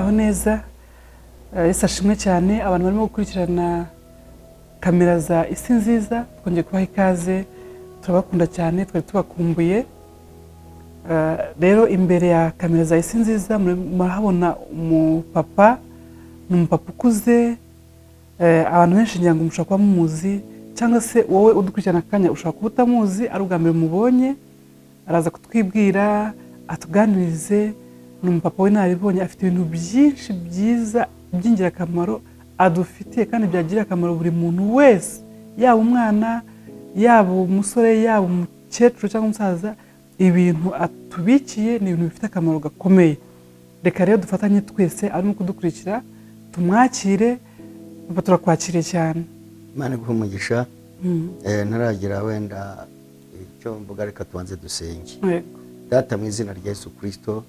muraho neza. Yesu ashimwe cyane abantu barimo gukurikirana kamera za isi nziza, twongeye kubaha ikaze, turabakunda cyane, twari tubakumbuye. Rero imbere ya kamera za isi nziza murahabona umupapa, ni umupapa ukuze, abantu benshi ngira ngo mushobora kuba mumuzi, cyangwa se wowe udukurikirana akanya ushobora kuba utamuzi, ari ubwa mbere mubonye, araza kutwibwira, atuganirize. Ni umupapa w'inararibonye, afite ibintu byinshi byiza by'ingirakamaro adufitiye kandi byagirira akamaro buri muntu wese, yaba umwana, yaba umusore, yaba umukecuru cyangwa umusaza. Ibintu atubikiye ni ibintu bifite akamaro gakomeye. Reka rero dufatanye twese, arimo kudukurikira tumwakire. Papa, turakwakiriye cyane. Imana iguhe umugisha. Ntaragira wenda icyo mvuga, reka tubanze dusenge. Data, mu izina rya Yesu Kristo,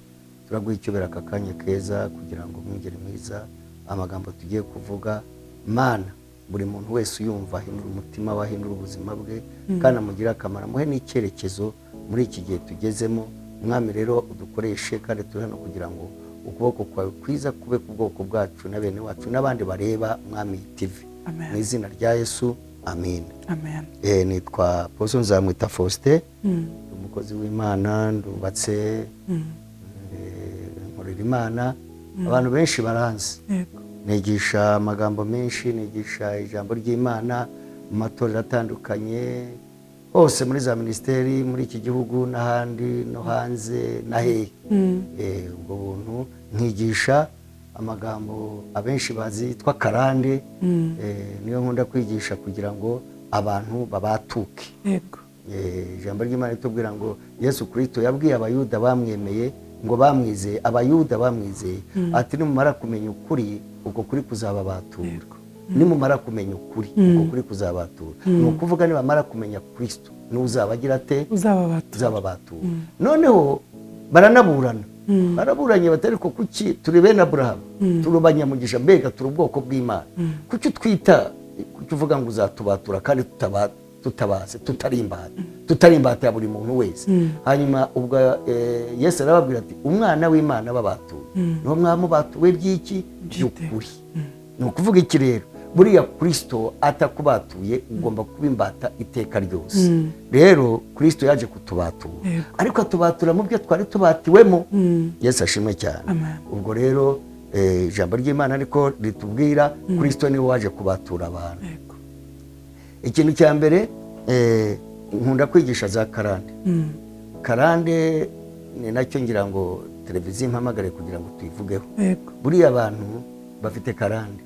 turaguha icyubahiro aka kanya keza kugira ngo mwingere mwiza amagambo tugiye kuvuga. Mana, buri muntu wese uyumva ahindura umutima we, ahindura ubuzima bwe, kandi amugirire akamaro, amuhe n'icyerekezo muri iki gihe tugezemo. Mwami rero udukoreshe, kandi turi hano kugira ngo ukuboko kwawe kwiza kube ku bwoko bwacu na bene wacu n'abandi bareba Mwami TV. Mu izina rya Yesu, amen. Nitwa Apostle Nzamwita Faustin, umukozi w'Imana, ndubatse, nkorera Imana, abantu benshi baranzi. Nigisha amagambo menshi, nigisha ijambo ry'Imana mu matorero atandukanye hose muri za ministeri muri iki gihugu n'ahandi no hanze na hehe. Ubwo buntu nkigisha amagambo abenshi bazi yitwa karande, niyo nkunda kwigisha kugira ngo abantu babatuke. Ijambo ry'Imana ritubwira ngo Yesu Kristo yabwiye abayuda bamwemeye ngo bamwizeye, abayuda bamwizeye, ati nimumara kumenya ukuri, uko kuri kuzababatura. Nimumara kumenya ukuri, uko kuri kuzabatura. Ni ukuvuga nibamara kumenya Kristo n'uzabagira ate? Uzababatura. Noneho baranaburana, baraburanye batari ko kuki turi bene Abrahamu, turi abanyamugisha, mbega turi ubwoko bw'Imana, kuki twita kuvuga ngo uzatubatura kandi tutabaze, tutarimbata ya buri muntu wese. Hanyuma ubwo Yesu arababwira ati umwana w'Imana babatuye, niho mwamubatuwe by'iki? By'ukuri. Ni ukuvuga iki rero? Buriya Kristo atakubatuye ugomba kuba imbata iteka ryose. Rero Kristo yaje kutubatura, ariko atubatura mu byo twari tubatiwemo. Yesu ashimwe cyane. Ubwo rero ijambo ry'Imana ariko ritubwira Kristo niwe waje kubatura abantu. Ikintu cya mbere nkunda kwigisha za karande. Karande ni nacyo ngira ngo televiziyo impamagare kugira ngo tuyivugeho. Buriya abantu bafite karande,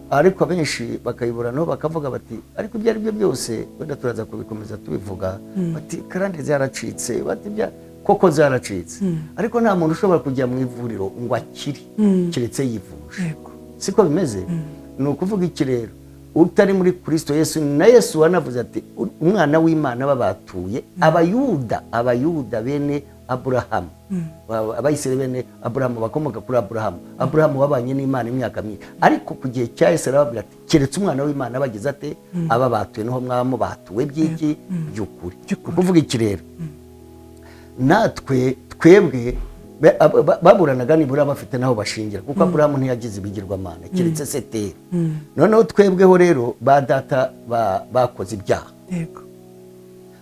ariko benshi bakayiburanaho bakavuga bati ariko ibyo ari byo byose wenda turaza kubikomeza tubivuga, bati karande zaracitse, bati koko zaracitse, ariko nta muntu ushobora kujya mu ivuriro ngo akire keretse yivuje. Siko bimeze. Ni ukuvuga iki rero? Utari muri Kristo Yesu, na Yesu wanavuze ati umwana w'Imana babatuye abayuda bene Aburahamu, abayisire bene Aburahamu, bakomoka kuri Aburahamu. Aburahamu wabanye n'Imana imyaka myinshi, ariko ku gihe cya Yesu arababwira ati keretse umwana w'Imana bagize ate? Ababatuye, niho mwamubatuwe by'iki? By'ukuri. Kuvuga iki rero? Natwe twebwe baburanaga nibura bafite naho bashingira, kuko Aburahamu ntiyagize ibigirwamana keretse Seteri. Noneho twebweho rero ba data bakoze ibyaha,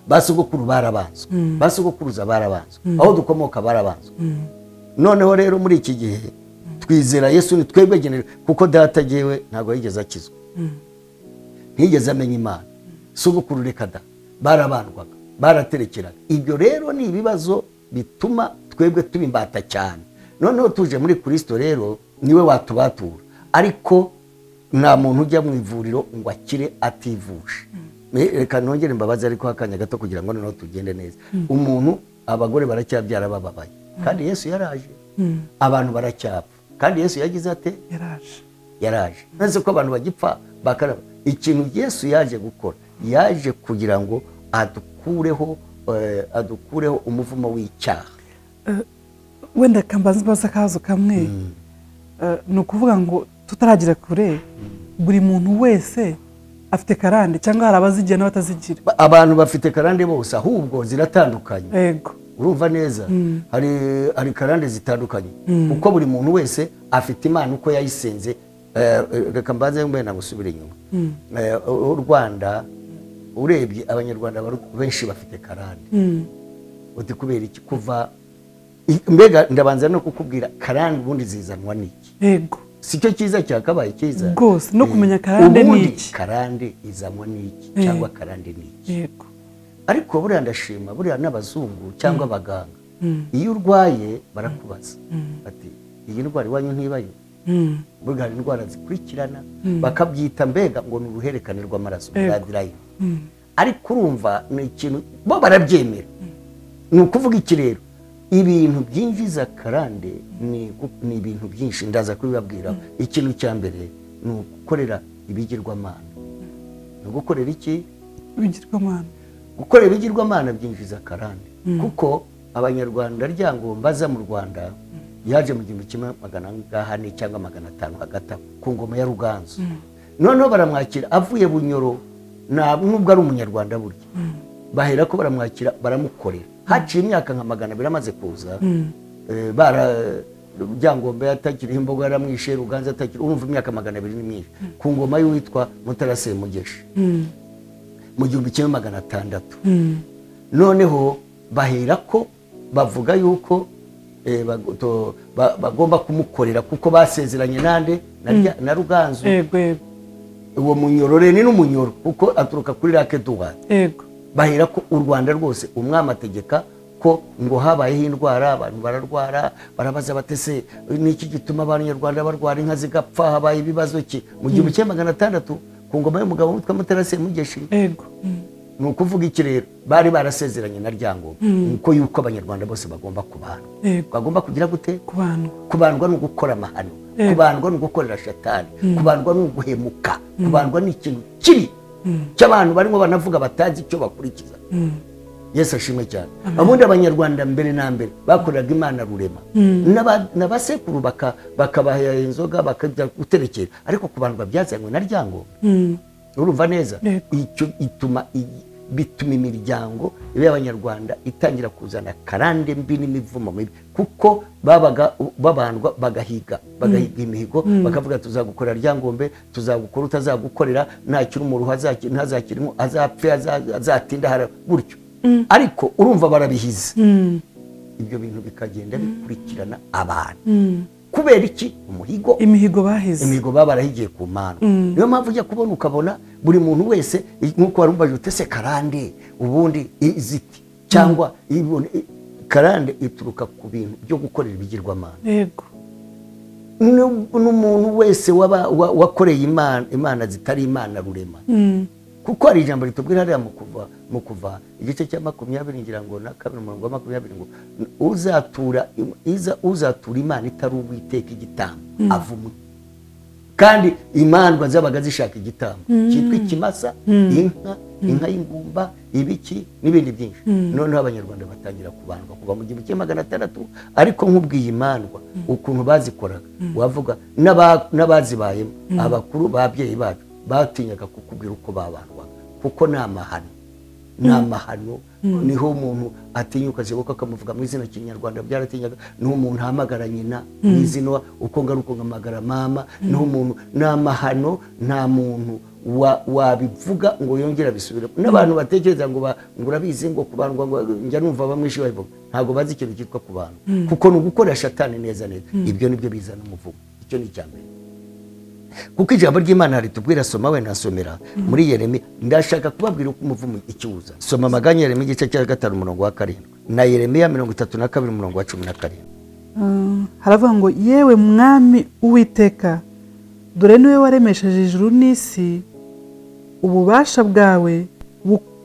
basogokuru barabanzwe, basogokuruza barabanzwe, aho dukomoka barabanzwe. Noneho rero muri iki gihe twizera Yesu, ni twebwe genera, kuko data jewe ntago yigeze akizwa, ntiyigeze amenya Imana. Sogokuru reka da, barabandwaga, baraterekeraga. Ibyo rero ni ibibazo bituma twebwe tubimbata cyane. Noneho tuje muri Kristo rero niwe watubatura, ariko nta muntu ujya mu ivuriro ngo akire ativuje. Reka nongere mbabaze ariko akanya gato kugira ngo noneho tugende neza. Umuntu, abagore baracyabyara bababaye, kandi Yesu yaraje. Abantu baracyapfa, kandi Yesu yagize ate? Yaraje. Nzi ko abantu bagipfa bakaraba. Ikintu Yesu yaje gukora, yaje kugira ngo adukureho umuvumo w'icyaha. Wenda kambaza akazo kamwe, ni ukuvuga ngo tutaragira kure, buri muntu wese afite karande, cyangwa hari abazigira n'abatazigira? Abantu bafite karande bose, ahubwo ziratandukanye. urumva neza hari karande zitandukanye kuko buri muntu wese afite imana uko yayisenze. Reka mbanze mbena gusubira inyuma. U Rwanda urebye abanyarwanda benshi bafite karande. Uti kubera iki kuva mbega ndabanza no kukubwira karande ubundi zizanwa niki? Yego. Sicyo cyiza cyakabaye cyiza. Gose no kumenya karande niki. Karande izanwa niki cyangwa karande niki? Yego. Ariko buriya ndashima buriya n'abazungu cyangwa abaganga. Iyo urwaye barakubaza. Ati iyi ndwara iwanyu ntibayo. Burya hari indwara zikurikirana bakabyita mbega ngo ni uruhererekane rw'amaraso bloodline. Ariko urumva ni ikintu bo barabyemera. Ni ukuvuga iki rero? Ibintu byinjiza karande ni ibintu byinshi ndaza kubibabwira. Ikintu cya mbere ni ugukorera ibigirwamana. Ni ugukorera iki? Ibigirwamana. Gukorera ibigirwamana byinjiza karande. Kuko abanyarwanda ryangomba baza mu Rwanda yaje mu 1400 cyangwa 500 hagati ku ngoma ya Ruganzu. Noneho baramwakira avuye Bunyoro nubwo ari umunyarwanda burya. Bahera ko baramwakira baramukorera. Haciye imyaka nka 200 amaze kuza ryangomba yatakiriho imboga yaramwishe Ruganzu atakiri urumva imyaka 200 ni myinshi ku ngoma y'uwitwa Mutarase Mugeshi mu 1600. Noneho bahera ko bavuga yuko bagomba kumukorera kuko basezeranye nande na Ruganzu. Yego. Uwo munyorore ni n'umunyoro kuko aturuka kuri Lake Duwat. Yego. Bahera ko u Rwanda rwose umwami ategeka ko ngo habayeho indwara abantu bararwara barabaza batese niki gituma abanyarwanda barwara inka zigapfa habaye ibibazo ki mu 1600 ku ngoma y'umugabo witwa Mutarase Mugeshi. Yego. Ni ukuvuga iki rero bari barasezeranye na ryangomba uko yuko abanyarwanda bose bagomba kubana. Bagomba kugira gute? Kubandwa no gukora amahano, kubandwa no gukorera shatani, kubandwa no guhemuka, kubandwa n'ikintu kibi cy'abantu barimo banavuga batazi icyo bakurikiza. Yesu ashimwe cyane. Abundi abanyarwanda mbere na mbere bakoraga Imana rurema n'abasekuru bakabaha inzoga bakajya guterekera ariko kubandwa byazanywe na ryangomba. Urumva neza? Icyo bituma imiryango y'abanyarwanda itangira kuzana karande mbi n'imivumo mibi kuko babaga babandwa bagahiga imihigo bakavuga tuzagukora ryangombe tuzagukora utazagukorera ntakiri umuruho ntazakirimo azapfe azatinda hara buryo. Ariko urumva barabihize ibyo bintu bikagenda bikurikirana abantu kubera iki? Imihigo barahigiye ku Mana. Niyo mpamvu ujya kubona ukabona buri muntu wese nkuko warumbaje utese karande ubundi iziti cyangwa karande ituruka ku bintu byo gukorera ibigirwamana. Yego. N'umuntu wese wakoreye Imana zitari Imana rurema. Kuko ari ijambo ritubwira hariya mu kuva igice cya 20 ngira ngo na 20 ngo uzatura Imana itari Uwiteka igitambo avumwe. Kandi imandwa zabaga zishaka igitambo cyitwa ikimasa, inka y'ingumba, ibiki n'ibindi byinshi. Noneho abanyarwanda batangira kubandwa kuva mu 1600 ariko nk'ubwiye imandwa ukuntu bazikoraga wavuga n'abazibayemo abakuru babyeyi bacu batinyaga kukubwira uko babandwaga kuko n'amahano niho umuntu atinyuka zibuka akamuvuga mu izina kinyarwanda byaratinyaga niho umuntu hamagara nyina mu izina uko ngaruko ngamagara mama niho umuntu n'amahano nta muntu wabivuga ngo yongera bisubira n'abantu batekereza ngo urabizi ngo kubandwa ngo njya numva bamwishi babivuga ntago bazi ikintu cyitwa kubandwa kuko no gukora shatani neza ibyo nibyo bizana umuvugo icyo ni cyambere kuko ijambo ry'Imana ritubwira soma we nasomera muri Yeremiya ndashaka kubabwira uko umuvumo ikibuza soma amaganya Yeremiya igice cya 5:7 na Yeremiya 32:17 haravuga ngo yewe mwami Uwiteka dore niwe waremesheje ijuru n'isi ububasha bwawe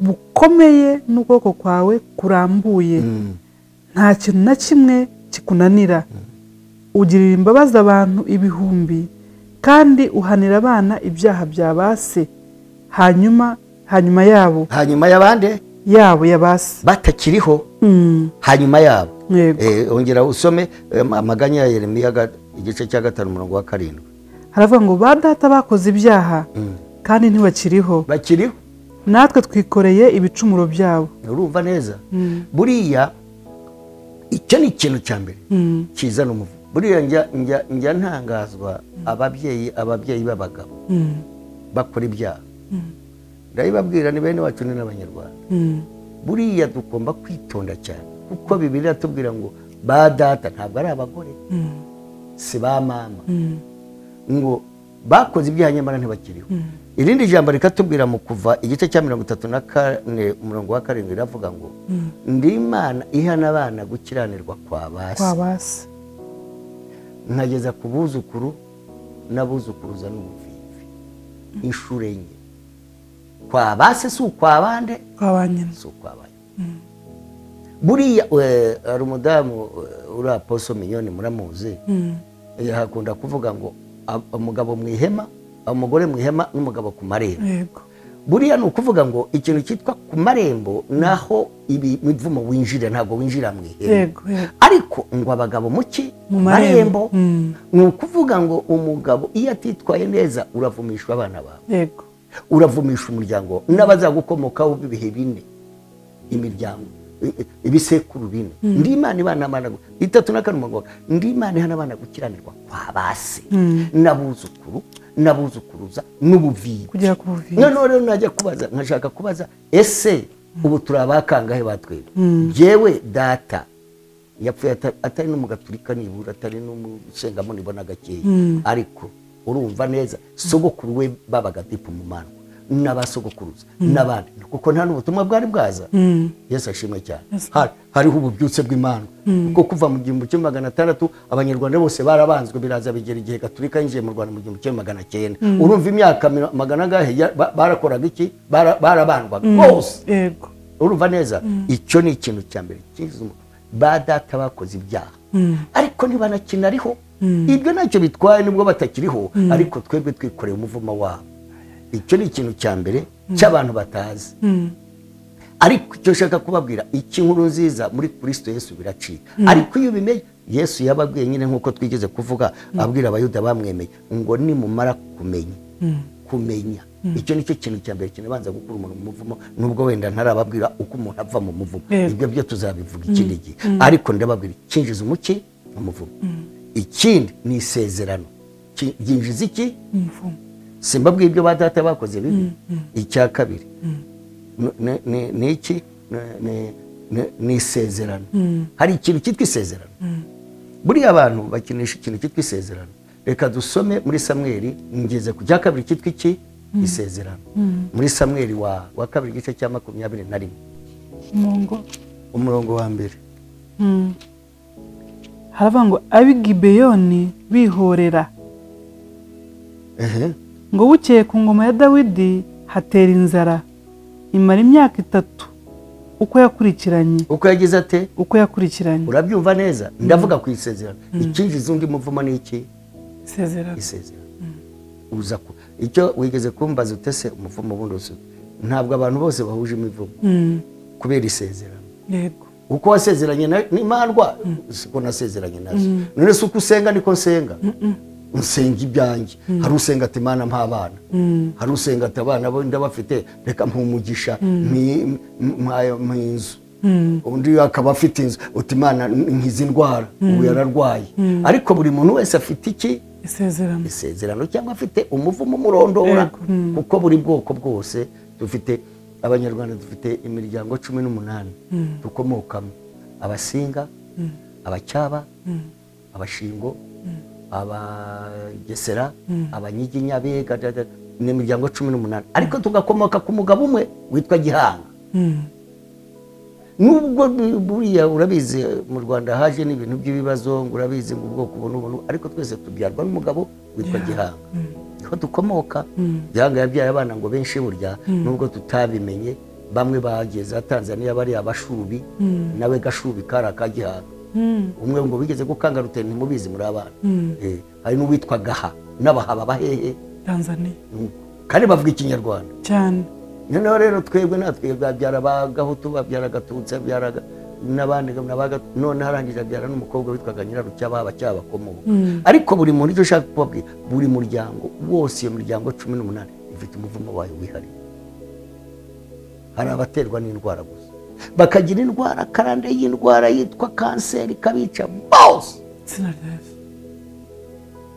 bukomeye n'ubwoko kwawe kurambuye nta kintu na kimwe kikunanira ugirira imbabazi abantu ibihumbi kandi uhanira abana ibyaha bya base hanyuma yabo hanyuma yabande yabo yabase batakiriho hanyuma yabo ongera usome amaganya ya Yeremiya igice cya 5:7 haravuga ngo ba data bakoze ibyaha kandi ntibakiriho bakiriho natwe twikoreye ibicumuro byabo urumva neza buriya icyo ni ikintu cya mbere kizana umuvumo. Buriya njya ntangazwa ababyeyi b'abagabo bakora ibyaha, ndabibabwira ni bene wacu ni n'abanyarwanda. Buriya tugomba kwitonda cyane, kuko Bibiliya tubwira ngo ba data ntabwo ari abagore, si ba mama, ngo bakoze ibyaha nyamara ntibakiriho. Irindi jambo rikatubwira mu Kuva igice cya 34 umurongo wa 7 riravuga ngo ndi Imana ihana abana gukiranirwa kwa base, nkageza ku buzukuru n'abuzukuruza n'ubuvivi inshuro enye. Kwa base si ukwa bande, kwa banyina si ukwa banyina. Buriya ari umudamu uri Apostle Mignone muramuzi, yakunda kuvuga ngo umugabo mu ihema, umugore mu ihema n'umugabo ku marembo. Yego. Buriya ni ukuvuga ngo ikintu cyitwa ku marembo naho imivumo winjira, ntabwo winjira mu ihema. Yego. Ariko ngo abagabo muki mu marembo, ni ukuvuga ngo umugabo iyo atitwaye neza uravumishwa abana bawe. Yego. Uravumisha umuryango n'abazagukomokaho bibihe bine, imiryango ibisekuru bine. Ndi Imana ibana abana 3 ngo ndi Imana ihana abana gukiranirwa kwa base n'abuzukuru n'abuzukuruza n'ubuvivi, kugera ku buvivi. none rero najya kubaza, nkashaka kubaza ese ubu turabakangahe batwebwe? Jewe data yapfuye atari n'umugaturika nibura, atari n'umusengamo nibona gakeya, ariko urumva neza sogokuru we babaga dipu mu Mana n'abasogokuruza n'abandi, kuko nta n'ubutumwa bwari bwaza. Yesu ashimwe cyane. Hariho ububyutse bw'Imana, kuko kuva mu 1600 abanyarwanda bose barabanzwe, biraza bigera igihe gaturika yinjiye mu Rwanda mu 1900. Urumva imyaka magana gahe barakoraga iki? Barabandwaga bose. Yego. Urumva neza, icyo ni ikintu cya mbere kizumu. Ba data bakoze ibyaha, ariko ntibanakinariho. Ibyo ntacyo bitwaye nubwo batakiriho, ariko twebwe twikoreye umuvumo wabo. Icyo ni ikintu cya mbere cy'abantu batazi. Ariko icyo shaka kubabwira, iki nkuru nziza muri Kristo Yesu biracika. Ariko iyo bimenye, Yesu yababwiye nyine nkuko twigeze kuvuga, abwira abayuda bamwemeye ngo nimumara kumenya. Icyo nicyo kintu cya mbere kinabanza gukura umuntu mu muvumo, nubwo wenda ntarababwira uko umuntu ava mu muvumo. Ibyo byo tuzabivuga ikindi gihe, ariko ndababwira kinjiza umuki mu muvumo. Ikindi ni isezerano. Ginjiza iki? Umuvumo. Simbabwiye ibyo ba data bakoze bibi. Icya kabiri ni iki? Ni isezerano. Hari ikintu cyitwa isezerano. Buriya abantu bakinisha ikintu cyitwa isezerano. Reka dusome muri Samweli, ngeze ku cya kabiri cyitwa iki? Isezerano. Muri Samweli wa kabiri igice cya 21 umurongo wa mbere. Haravuga ngo ab'i Gibeyoni bihorera, ngo bukeye ku ngoma ya Dawidi hatera inzara imara imyaka 3 uko yakurikiranye. Uko yagize ate? Uko yakurikiranye. Urabyumva neza? Ndavuga ku isezerano. Ikinjiza undi muvumo ni iki? Isezerano. Uza ko icyo wigeze kumbaza utese umuvumo bundi usu, ntabwo abantu bose bahuje imivumo kubera isezerano. Yego. Uko wasezeranye n'Imana siko nasezeranye nazo. None se uko usenga niko nsenga. Nsenga ibyanjye. Hari usenga ati Imana mpa abana, hari usenga ati abana bo ndabafite reka mpumugisha inzu, undi akaba afite inzu uti Imana nkizi ndwara ubu yararwaye. Ariko buri muntu wese afite iki? Isezerano cyangwa afite umuvumo murondora, kuko buri bwoko bwose dufite. Abanyarwanda dufite imiryango 18 dukomokamo: Abasinga, Abacyaba, Abashingo, Abagesera, Abanyiginya, Abega, n'imiryango 18. Ariko tugakomoka ku mugabo umwe witwa Gihanga. Nubwo buriya urabizi mu Rwanda haje n'ibintu by'ibibazo, ngo urabizi ngo ubwoko buntu, ariko twese tubyarwa n'umugabo witwa Gihanga. Niho dukomoka. Gihanga yabyaye abana ngo benshi burya, nubwo tutabimenye. Bamwe bageze Tanzania bari Abashubi, nawe Gashubi kara ka Gihanga. Umwe ngo bigeze gukanga Ruteni, ntimubizi muri abana. Hari n'uwitwa Gaha n'Abahaba bahehe Tanzania, kandi bavuga Ikinyarwanda cyane. Noneho rero twebwe natwe babyara Bagahutu, babyara Gatutsi, babyara n'abandi none harangije abyara n'umukobwa witwaga Nyirarucyaba Abacyabakomoka. Ariko buri muntu, icyo ushaka kubabwira, buri muryango wose, iyo miryango 18 ifite umuvumo wayo wihariye. Hari abaterwa n'indwara gusa, bakagira indwara karande y'indwara yitwa kanseri ikabica bose.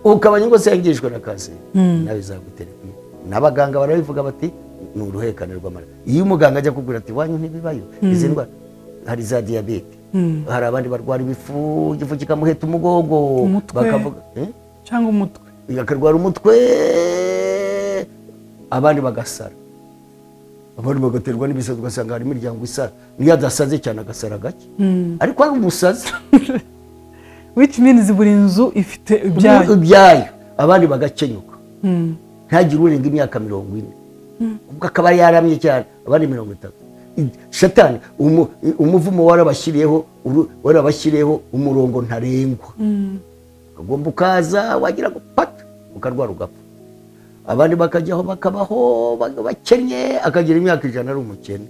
Ukabanya ngo sengishwe na kanseri nawe izagutera kwiba. N'abaganga barabivuga bati ni uruhekane rw'amara. Iyo umuganga ajya kugura ati wanyu ntibibayo izi ndwara, hari za diabete, hari abandi barwara ibifu, igifu kikamuheta umugongo, bakavuga cyangwa umutwe, yakarwara umutwe, abandi bagasara, abandi bagaterwa n'ibisazi, ugasanga hari imiryango isara, niyo adasaze cyane agasara gake, ariko ari umusazi. Which means buri nzu ifite ibyayo, abandi bagakenyuka, ntagire urenga imyaka 40, ubwo akaba yaramye cyane, abandi 30. Shatani umuvumo warabashyiriyeho umurongo ntarengwa, agomba ukaza wagira gupata ukarwara ugapfa. Abandi bakajyaho bakabaho bakennye, akagira imyaka 100 ari umukene,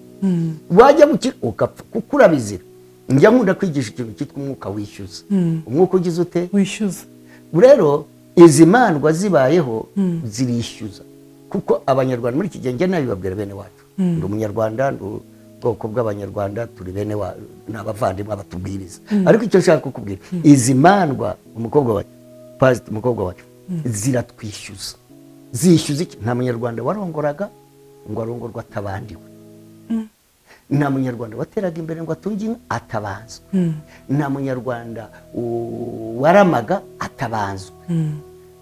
wajya gukira ukapfa kuko urabizira. Njya nkunda kwigisha ikintu cyitwa umwuka wishyuza. Umwuka ugize ute? Wishyuza. Rero izi mandwa zibayeho zirishyuza, kuko abanyarwanda muri iki gihe njye nabibabwira bene wacu, ndi umunyarwanda, ndi ubwoko bw'abanyarwanda, turi bene wa n'abavandimwe abatubwiriza. Ariko icyo nshaka kukubwira, izi mandwa umukobwa wacu pastor, umukobwa wacu ziratwishyuza. Zishyuza iki? Nta munyarwanda warongoraga ngo arongorwa atabandiwe, nta munyarwanda wateraga imbere ngo atunge atabanzwe, nta munyarwanda waramaga atabanzwe,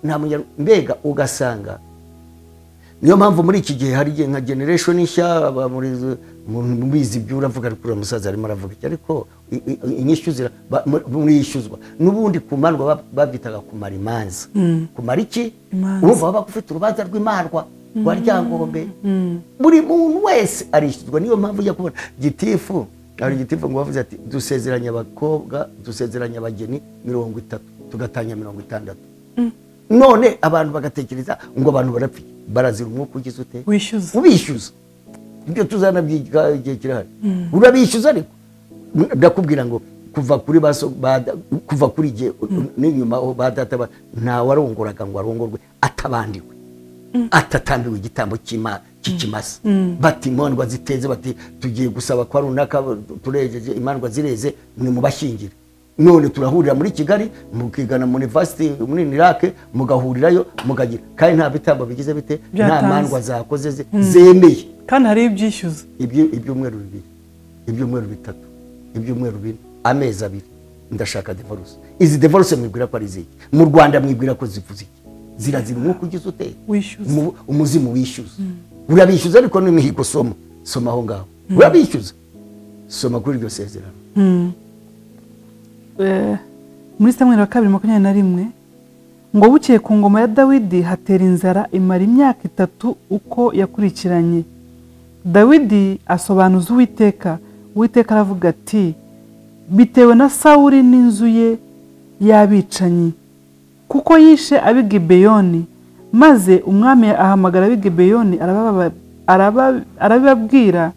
nta munyarwanda. Mbega ugasanga niyo mpamvu muri iki gihe hari nka generation nshya mubizi ibyo uravuga, ariko uriya musaza arimo aravuga iki, ariko inyishyuzira mwishyuzwa n'ubundi ku mandwa babyitaga kumara imanza. Kumara iki? Urumva baba ufite urubanza rw'imandwa rwa Ryangombe, buri muntu wese arishyuzwa. Niyo mpamvu ujya kubona gitifu, hari gitifu ngo bavuze ati dusezeranya abakobwa, dusezeranya abageni 30 tugatanya 60. None abantu bagatekereza ngo abantu barapfi, barazira umwuka ugize ute? Wishyuza. Ubishyuza. Ibyo tuzanabyiga igihe kirahari. Urabishyuza ariko ndakubwira ngo kuva kuri gihe n'inyuma aho badata nta warongoraga ngo arongorwe atabandiwe, atatambiwe igitambo cy'ikimasa. Bati imandwa ziteze, bati tugiye gusaba kwa runaka turejeje, imandwa zireze ni mubashyingire. None turahurira muri Kigali, mukigana mu university muri Iraq, mugahurirayo mugagira, kandi nta bitambo bigize bite, nta mandwa zakoze zemeye, kandi hari ibyishyuza. Ibyumweru 2, ibyumweru 3, ibyumweru 4, amezi 2, ndashaka divorce. Izi divorce mwibwira ko ari ziki? Mu Rwanda mwibwira ko zivuze iki? Zirazira umwuka ugize ute? Wishyuza. Umuzimu wishyuza. Urabishyuza ariko n'imihigo soma aho ngaho. Urabishyuza. Soma kuri iryo sezerano. Muri Samweli wa 2:21 ngo bukeye ku ngoma ya Dawidi hatera inzara imara imyaka 3 uko yakurikiranye. Dawidi asobanuza Uwiteka. Uwiteka aravuga ati bitewe na Sawuli n'inzu ye y'abicanyi, kuko yishe ab'i Gibeyoni, maze umwami ahamagara ab'i Gibeyoni arabibabwira,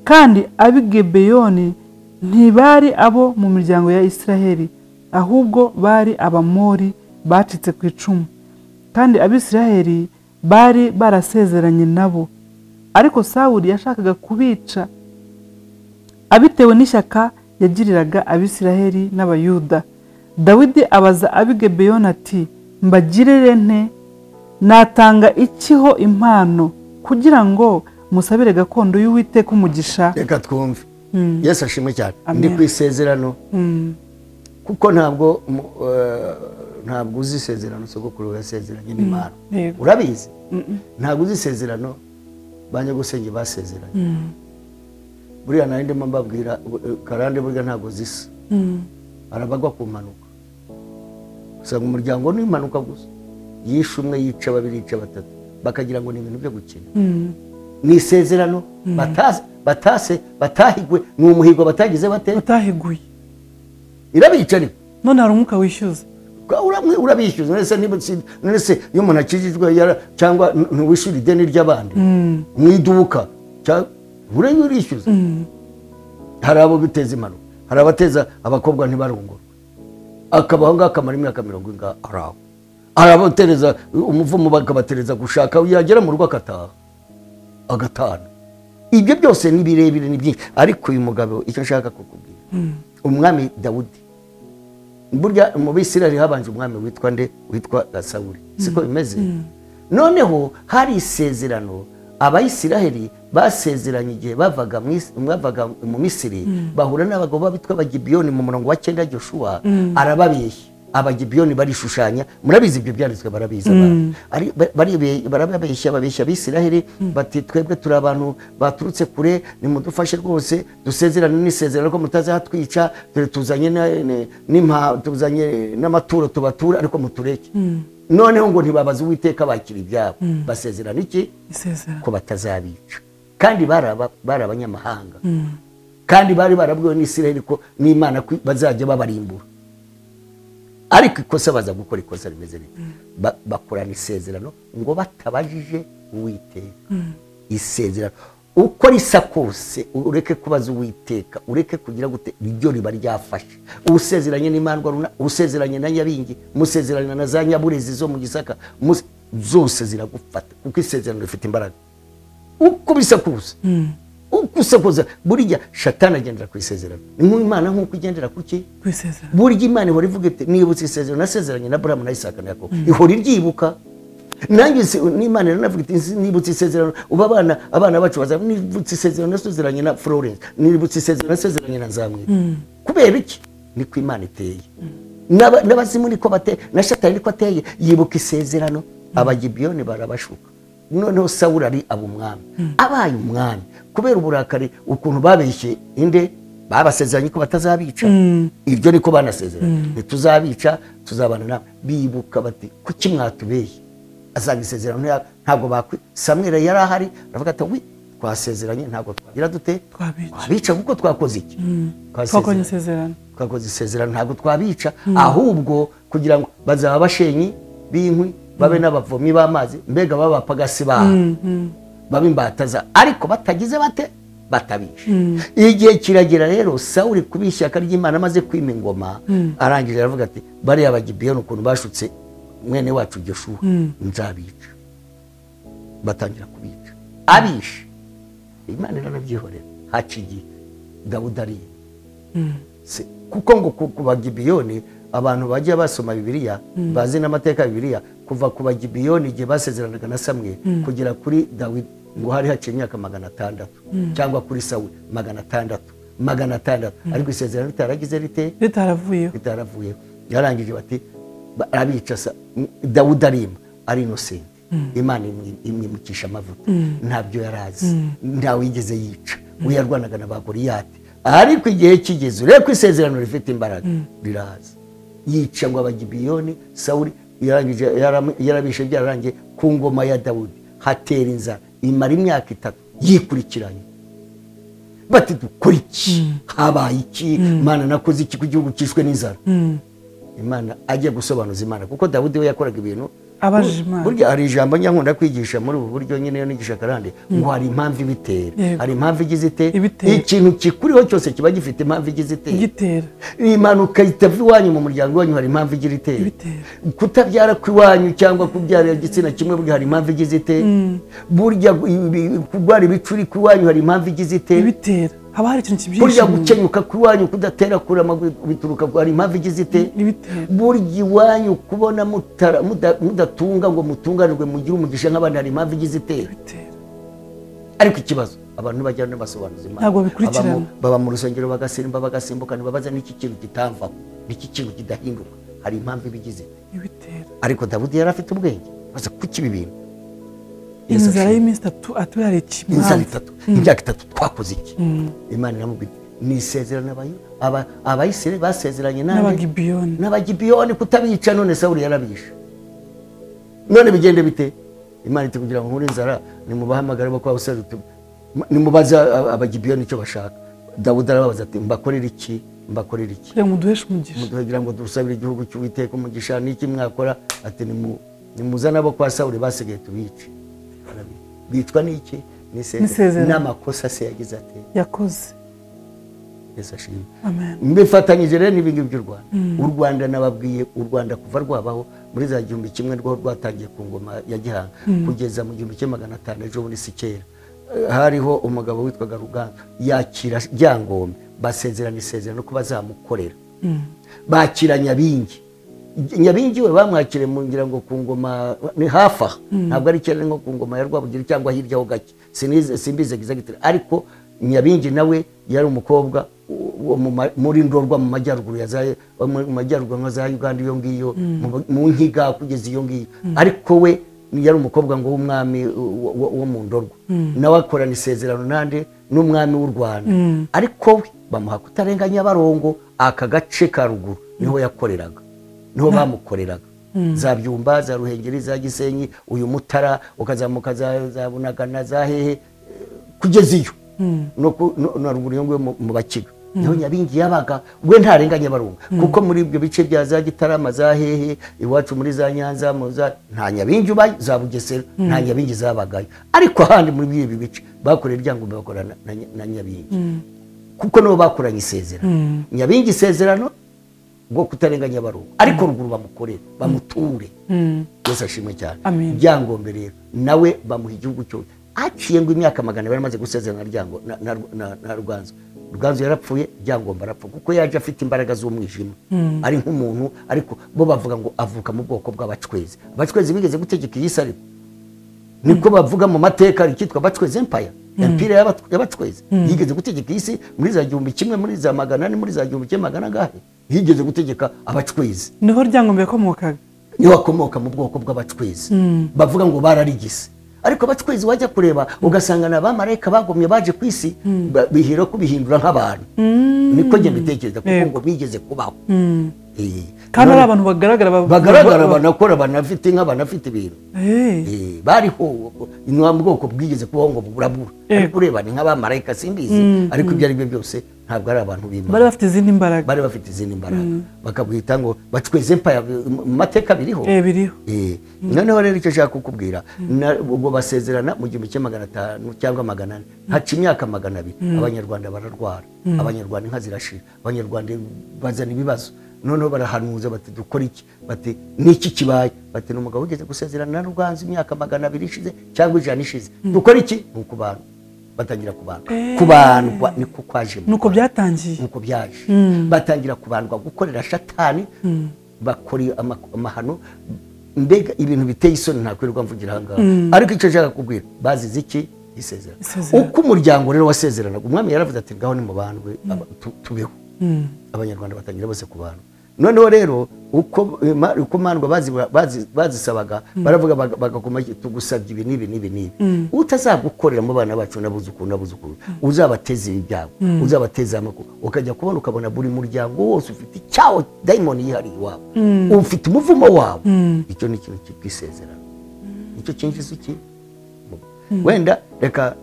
kandi ab'i Gibeyoni ntibari abo mu miryango ya Israheli, ahubwo bari abamori bacitse ku icumu, kandi Abisiraheli bari barasezeranye nabo. Ariko Sawuli yashakaga kubica abitewe n'ishyaka yagiriraga Abisiraheli n'Abayuda. Dawidi abaza ab'i Gibeyoni ati mbagirire nte? Natanga ikiho impano kugira ngo musabire gakondo y'Uwiteka umugisha? Reka twumve. Yesu ashimwe cyane. Ndi ku isezerano, kuko ntabwo uzi isezerano sogokuru yasezeranye n'Imana. Urabizi? Ntabwo uzi isezerano banyagusenge basezeranye. Buriya nari ndimo mbabwira karande burya ntabwo zisa, arabagwa ku mpanuka. Usanga umuryango n'impanuka gusa, yishe umwe yica 2 yica 3, bakagira ngo ni ibintu byo gukina. Ni isezerano batahigwe, ni umuhigo batagize batahiguye, irabica ariko none hari umwuka wishyuza. Urabishyuza. None se iyo umuntu akijijwe cyangwa ntiwishyura ideni ry'abandi mu iduka, urishyuza. Hari abo biteza impanuka, hari abateza abakobwa ntibarongorwe, akabaho ngaho akamara imyaka 40 araho. Hari abatereza umuvumo bakabatereza gushaka, yagera mu rugo agatana. ibyo byose ni birebire ni byinshi ariko uyu mugabo icyo nshaka kukubwira umwami Dawudi burya mu Bisirayeli habanje umwami witwa Sawuli siko bimeze noneho hari isezerano abayisiraheli basezeranye igihe bavaga mu Misiri bahura n'abagabo bitwa abagibiyoni mu murongo wa 9 Joshua arababeshya abagibiyoni barishushanya murabizi ibyo byanditswe barabizi babeshya abisiraheli bati twebwe turi abantu baturutse kure nimudufashe rwose dusezerane n'isezerano ko mutazahatwica dore tuzanye n'amaturo tubatura ariko mutureke noneho ngo ntibabaze Uwiteka bakira ibyabo basezerana iki ko batazabica kandi bari abanyamahanga kandi bari barabwiwe n'Isiraheli ko n'Imana bazajya babarimbura ariko ikosa baza gukora ikosa rimeze neza bakorana isezerano ngo batabajije Uwiteka isezerano uko risa kose ureke kubaza Uwiteka ureke kugira gute iryo riba ryafashe usezeranye n'Imana usezeranye na Nyabingi musezeranye na za Nyaburezi zo mu Gisaka zose ziragufata kuko isezerano rifite imbaraga uko bisa kose uko usakoza burya Shatani agendera ku isezerano Imana nk'uko igendera kuki ku isezerano burya Imana ihora ivuga iti nibutse isezerano nasezeranye na Abrahamu na Isaka na Yakobo ihora iryibuka nanjye n'Imana navuga iti nibutse isezerano uba abana bacu baza nibutse isezerano nasezeranye na Florence nibutse isezerano nasezeranye na Nzamwita kubera iki niko Imana iteye n'abazimu niko bateye na Shatani niko ateye yibuka isezerano abagibiyoni barabashuka noneho Sawuli ari abumwami abaye umwami kubera uburakari ukuntu babeshye inde babasezeranye ko batazabica ibyo niko banasezeranye ntituzabica tuzabana nawe bibuka bati kuki mwatubeye azaga isezerano ntabwo Samuel yari ahari aravuga ati wi twasezeranye ntabwo twagira dute twabica kuko twakoze iki twakoze isezerano ntabwo twabica ahubwo kugira ngo bazaba bashenyi b'inkwi babe n'abavomi b'amazi mbega babapagasi babimbataza ariko batagize bate batabisha igihe kiragera rero Sawuli kubishyaka ry'Imana amaze kwima ingoma arangije aravuga ati bari abagibiyoni ukuntu bashutse mwene wacu Joshua nzabica batangira kubica abisha Imana iranabyihorera haciye Dawudi ari kuko ngo ku bagibiyoni abantu bajya basoma Bibiliya bazi n'amateka ya Bibiliya kuva ku bagibiyoni igihe basezeranaga na Samuel kugera kuri Dawidi ngo hari haciye imyaka 600 cyangwa kuri Sawuli 600 ariko isezerano ritaragize ritaravuye yarangije bati abica Dawudi ari innocent Imana imwimukisha amavuta ntabyo yarazi ntawe yigeze yica uyarwanaga na bagoriyati ariko igihe kigeze ureko isezerano rifite imbaraga riraza yica ngo abagibiyoni Sawuli yarabishe byararangiye ku ngoma ya Dawudi hatera inzara imara imyaka 3 yikurikiranye bati dukora iki habaye iki Imana nakoze iki ku gihugu cyishwe n'inzara Imana ajya gusobanuza Imana kuko Dawudi we yakoraga ibintu burya hari ijambo nyankunda kwigisha muri ubu buryo nyine yo nigisha Karande ngo hari impamvu ibitera hari impamvu igize ikintu kikuriho cyose kiba gifite impamvu igize itera impanuka itava iwanyu mu muryango wanyu hari impamvu igira itera kutabyara kw'iwanyu cyangwa kubyara igitsina kimwe burya hari impamvu igize itera burya kurwara ibicuri kw'iwanyu hari impamvu igize itera haba hari ikintu kibyishimo burya gukenyuka kw'iwanyu kudatera kurama bituruka hari impamvu igize itera burya iwanyu kubona mudatunga ngo mutunganirwe mugire umugisha nk'abandi hari impamvu igize itera ariko ikibazo abantu bajyana basobanuza Imana baba mu rusengero bagasimbuka babaza n'iki kintu kitamvaho n'iki kintu kidahinduka hari impamvu ibigize ariko Dawudi yari afite ubwenge baza kuki ibi bintu inzara y'iminsi 3 atuyari inzara 3 imyaka 3 twakoze iki Imana iramubwira ni isezerano abayisiraheli basezeranye n'abagibiyoni kutabica none Sawuli yarabisha none bigende bite Imana iti kugira ngo nkuri inzara nimubahamagara bo kwa usari nimubaza abagibiyoni icyo bashaka Dawudi arababaza ati mbakorera iki kugira ngo duheshe umugisha muduhagira ngo dusabire igihugu cy'Uwiteka umugisha n'iki mwakora ati nimuzana bo kwa Sawuli basigaye tubice bitwa n'iki n'amakosa se yagize ati yakoze Yesu ashimwe amen mbifatanyije rero n'ibingi by'u Rwanda u Rwanda nababwiye u Rwanda kuva rwabaho muri za 1100 rwo rwatangiye ku ngoma ya Gihanga kugeza mu 1500 ejo muri sikera hariho umugabo witwaga Ruganzu yakira Ryangombe basezerana isezerano ko bazamukorera bakira Nyabingi we bamwakire mu ngira ngo ku ngoma ni hafa ntabwo ari cyane nko ku ngoma ya Rwabugiri cyangwa hirya ho gake simbize gizagitira ariko Nyabingi nawe yari umukobwa muri Ndorwa mu majyaruguru mu majyaruguru nka za Uganda iyo ngiyo mu nkiga kugeza iyo ngiyo ariko we yari umukobwa ngo w'umwami wo mu Ndorwa nawe akorana isezerano nande n'umwami w'u Rwanda ariko we bamuha kutarenganya Barongo aka gace ka ruguru niho yakoreraga niho bamukoreraga za Byumba za Ruhengeri za Gisenyi uyu Mutara ukazamuka za Bunagana za hehe kugeza iyo no ruguru yo mu Bakiga niho Nyabingi yabaga we ntarenganya Barongo kuko muri ibyo bice bya za Gitarama za hehe iwacu muri za Nyanza nta Nyabingi ubaye za Bugesera nta Nyabingi zabagayo ariko handi muri ibi bice bakorera Ryangombe bakorana na Nyabingi kuko no bakoranye isezerano Nyabingi isezerano bwo kutarenganya Barongo ariko ruguru bamukorera bamuture Yesu ashimwe cyane Ryangombe rero nawe bamuha igihugu cyo aciye ngo imyaka 200 bari maze gusezerana Ryango na Ruganzu yarapfuye Ryangombe arapfa kuko yaje afite imbaraga z'umwijima ari nk'umuntu ariko bo bavuga ngo avuka mu bwoko bw'abacwezi abacwezi bigeze gutegeka iyi sari niko bavuga mu mateka rikitwa Bacwezi Empire empire y'abacwezi yigeze gutegeka isi muri za 1100 muri za 800 muri za 1100 gahe yigeze gutegeka abacwezi niho Ryangombe yakomokaga niho akomoka mu bwoko bw'abacwezi bavuga ngo bararigise ariko abacwezi wajya kureba ugasanga na bamarayika bagomye baje kwisi bihira kubihindura nk'abantu niko nge bitekereza kuko ngo bigeze kubaho kandi ari abantu bagaragara banakora banafite nk'abanafite ibintu bariho inwa mu bwoko bwigeze kubaho ngo burabura ariko ureba ni nk'abamarayika simbizi ariko ibyo ari byo byose ntabwo ari abantu b'Imana bari bafite izindi mbaraga bakabwita ngo Bacwezi Empire mu mateka biriho noneho rero icyo nshaka kukubwira ubwo basezerana mu 1500 cyangwa 400 haca imyaka 200 abanyarwanda bararwara abanyarwanda inka zirashira abanyarwanda bazana ibibazo noneho barahanuza bati dukora iki bati niki kibaye bati n'umugabo ugeze gusezerana na Ruganzu imyaka 200 ishize cyangwa 100 ishize dukora iki nuko bantu batangira kubandwa niko kwaje nuko byatangiye nuko byaje batangira kubandwa gukorera Satani bakori amahano mbega ibintu biteye isoni ntakwirirwa mvugira hanga ariko icyo nshaka kubwira bazize iki isezerano uko umuryango rero wasezeranaga umwami yaravuze ati ngaho ni mu bandwe tubeho abanyarwanda batangira bose kubana noneho rero uko mandwa bazisabaga baravuga bagakoma tugusabye ibi nibi utazagukorera mu bana bacu nabuzukuru uzabateza ibyago uzabateza amako ukajya ukabona buri muryango wose ufite icyawo daimoni yihari wabo ufite umuvumo wabo icyo ni ikintu cy'isezerano icyo cyinjiza iki wenda reka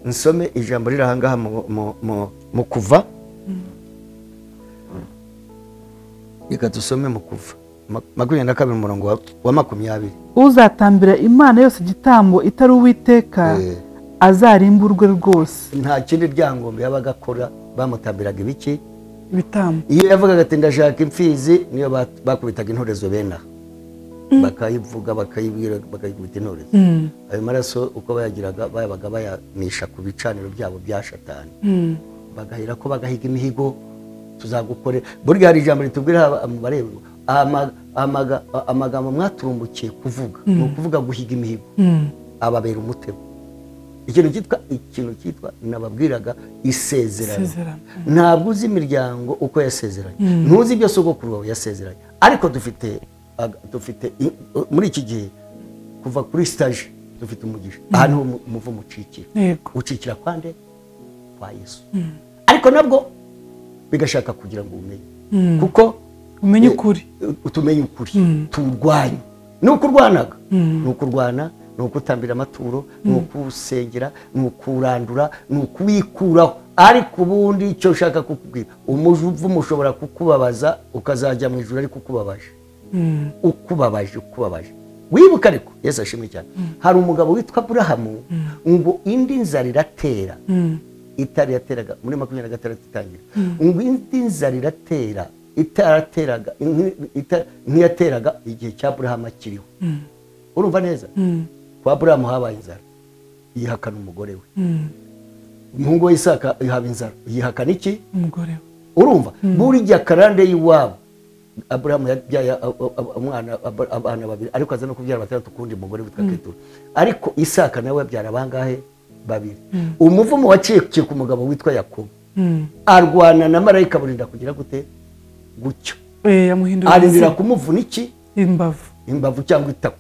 nsome ijambo riri ahangaha mu kuva reka dusome mu kuva 22 umurongo wa 20 uzatambira Imana yose igitambo itari Uwiteka azarimburwe rwose nta kindi Ryangombe yabaga akora bamutambiraga ibiki ibitambo iyo yavugaga ati ndashaka imfizi niyo bakubitaga intorezo bena bakayivuga bakayibwira bakayikubita intorezo ayo maraso uko bayagiraga bayabaga bayamisha ku bicaniro byabo bya Satani bagahira ko bagahiga imihigo tuzagukore burya hari ijambo ritubwira mu barebo amagambo mwaturumbukiye kuvuga no kuvuga guhiga imihigo ababera umutego ikintu cyitwa nababwiraga isezerano ntabwo uzi imiryango uko yasezeranye ntuzi ibyo sogokuru wawe yasezeranye ariko dufite muri iki gihe kuva kuri stage dufite umugisha ahantu umuvumo ucikira kwande kwa Yesu ariko nabwo bigashaka kugira ngo umenye kuko umenye ukuri utumenye ukuri turwanye nukurwanaga nukurwana nukutambira amaturo nukusengera nukurandura nukwikuraho ariko ubundi icyo ushaka kukubwira umuvumo mushobora kukubabaza ukazajya mu ijuru ariko ukubabaje wibuka ariko Yesu ashimwe cyane hari umugabo witwa Aburahamu ngo indi nzara iratera itari yateraga muri 26 itangira ngo indi nzara iratera itarateraga ntiyateraga igihe cya Aburahamu akiriho urumva neza kwa Aburahamu habaye inzara yihakana umugore we. Umuhungu we Isaka yihaba inzara, yihakana iki? Umugore we. Urumva burya karande y'iwabo Abrahamu yabyaye abana babiri, ariko aza no kubyara batandatu kundi mugore witwa Ketura. Ariko Isaka nawe yabyara bangahe? Babiri. Umuvumo waciye ku mugabo witwa Yakobo, arwana na marayika burinda kugira gute? Gucyo. Arindira kumuvuna iki? Imbavu cyangwa itako.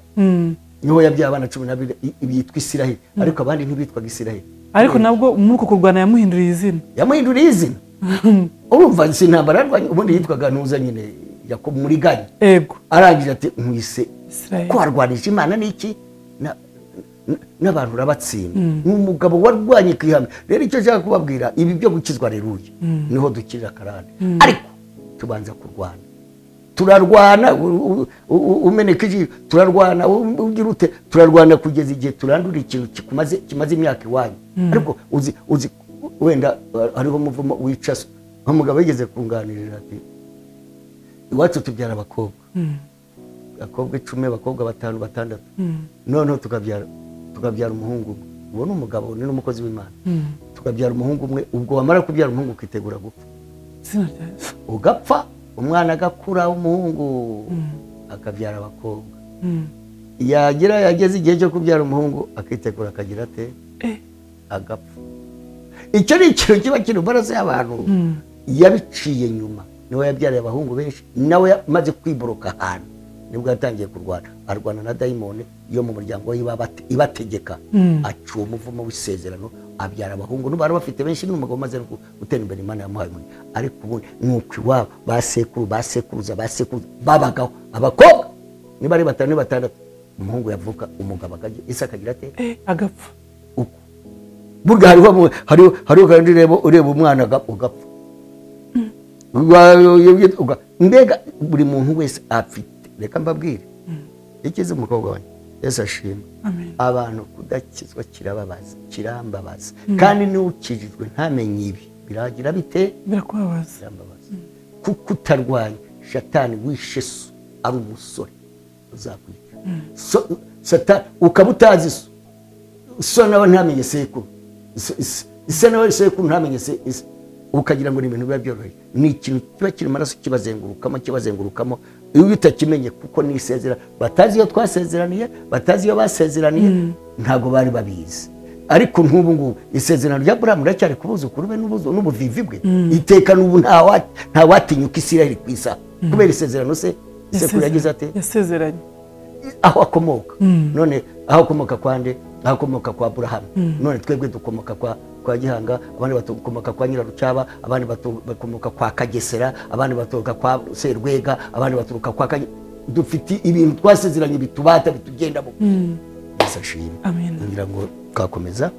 Niho yabyaye abana 12 bitwa Isiraheli, ariko abandi ntibitwaga Isiraheli. Ariko nabwo muri uko kurwana yamuhinduriye izina. Yamuhinduriye izina. Urumva sinambara ubundi yitwaga Ntuza nyine Yakobo muri gani. Ego. Aragira ati nkwise ko arwanije Imana niki n'abantu rabatsinda. Umugabo warwanye kwihame. Rero icyo cyaka kubabwira ibi byo gukizwa reruye niho dukirira karande. Ariko tubanza kurwana. Turarwana umeneka iji, turarwana ugira ute, turarwana kugeza igihe turandura ikintu kimaze imyaka iwanyu. Ariko uzi wenda hariho umuvumo wicaso. Umugabo yigeze kunganirira ati iwacu tubyara abakobwa, abakobwa 10, abakobwa 5, 6. None tukabyara umuhungu. Uwo ni umugabo ni n'umukozi w'Imana. Tukabyara umuhungu umwe, ubwo wamara kubyara umuhungu ukitegura gupfa. Ugapfa umwana agakura w'umuhungu akabyara abakobwa. Yageze igihe cyo kubyara umuhungu akitegura akagira ate? Agapfa. Icyo ni ikintu kiba kiri mbaraza y'abantu yabiciye nyuma. Niwe yabyariye abahungu benshi, nawe maze kwiboroka ahantu nibwo yatangiye kurwana. Arwana na dayimoni yo mu muryango ibategeka. Acuwa umuvumo w'isezerano, abyara abahungu n'ubara bafite benshi n'umugabo maze gutera imbere Imana yamuhaye. Ariko ubu nuko iwabo basekuruza babagaho abakobwa niba ari 5 6. Umuhungu yavuka, umugabo akagira Isaka agira ate? Agapfa. Burya hariho kandi ureba umwana ugapfa. Mbega buri muntu wese afite. Reka mbabwire ikize umukobwa wanjye Yesu ashimwe. Abantu kudakizwa kirambabaza. Kandi n'ukijijwe ntamenye ibi biragira bite? Birakubabaza. Kuko utarwanya Satani wishe so ari umusore uzakwica. Satani ukaba utazi so nawe ntamenye sekuru. Ise nawe sekuru ntamenye se ukagira ngo ni ibintu biba byoroshye. Ni ikintu kiba kiri maraso kibazengurukamo iyo utakimenye, kuko ni isezera batazi iyo twasezeraniye, batazi iyo basezeraniye, ntago bari babizi. Ariko nk'ubu ngubu isezerano rya Abrahamu racyari kubuza kurube n'ubuvivi bwe. Iteka n'ubu nta watinyuka Isiraheli kwisa kubera isezerano se sekuru yagize ate? Yasezeranye aho akomoka. None aho akomoka kwande? Aho akomoka kwa Abrahamu. None twebwe dukomoka kwa Gihanga, abandi batukomoka kwa Nyirarucyaba, abandi bakomoka kwa Kagesera, abandi baturuka kwa Serwega, abandi baturuka kwa dufite ibintu twasezeranye bitubata bitugendamo. Ashimwe. Amen. Ngira ngo twakomeza.